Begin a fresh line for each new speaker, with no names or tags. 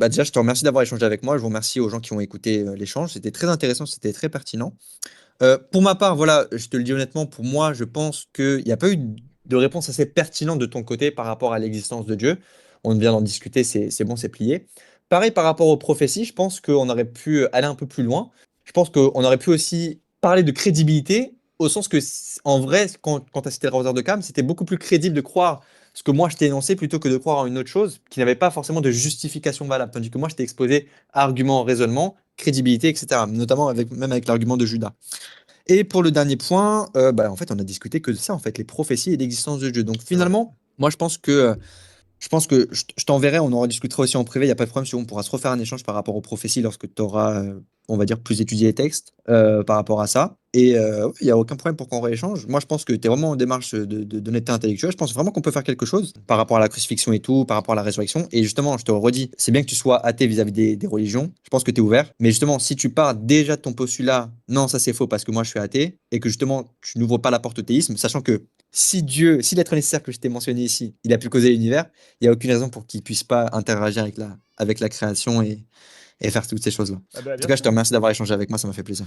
Bah, déjà, je te remercie d'avoir échangé avec moi. Je vous remercie aux gens qui ont écouté, l'échange. C'était très intéressant, c'était très pertinent. Pour ma part, voilà, je te le dis honnêtement, pour moi, je pense qu'il n'y a pas eu de réponse assez pertinente de ton côté par rapport à l'existence de Dieu. On vient d'en discuter, c'est bon, c'est plié. Pareil par rapport aux prophéties, je pense qu'on aurait pu aller un peu plus loin. Je pense qu'on aurait pu aussi parler de crédibilité, au sens que, en vrai, quand tu as cité le Rosaire de Cam, c'était beaucoup plus crédible de croire ce que moi je t'ai énoncé plutôt que de croire en une autre chose qui n'avait pas forcément de justification valable. Tandis que moi, je t'ai exposé argument, raisonnement, crédibilité, etc. Notamment même avec l'argument de Judas. Et pour le dernier point, bah, en fait, on a discuté que de ça, en fait, les prophéties et l'existence de Dieu. Donc
C'est vrai.
finalement, moi, je pense que je t'enverrai, on en rediscutera aussi en privé, il n'y a pas de problème, si on pourra se refaire un échange par rapport aux prophéties lorsque tu auras, on va dire, plus étudié les textes par rapport à ça. Et ouais, il n'y a aucun problème pour qu'on rééchange. Moi, je pense que tu es vraiment en démarche d'honnêteté intellectuelle. Je pense vraiment qu'on peut faire quelque chose par rapport à la crucifixion et tout, par rapport à la résurrection. Et justement, je te le redis, c'est bien que tu sois athée vis-à-vis des religions. Je pense que tu es ouvert. Mais justement, si tu pars déjà de ton postulat, non, ça c'est faux parce que moi je suis athée, et que justement, tu n'ouvres pas la porte au théisme, sachant que si Dieu, si l'être nécessaire que je t'ai mentionné ici, il a pu causer l'univers, il n'y a aucune raison pour qu'il puisse pas interagir avec la création et faire toutes ces choses-là.
Ah bah,
En tout
bien
cas, je te
sûr.
remercie d'avoir échangé avec moi, ça m'a fait plaisir.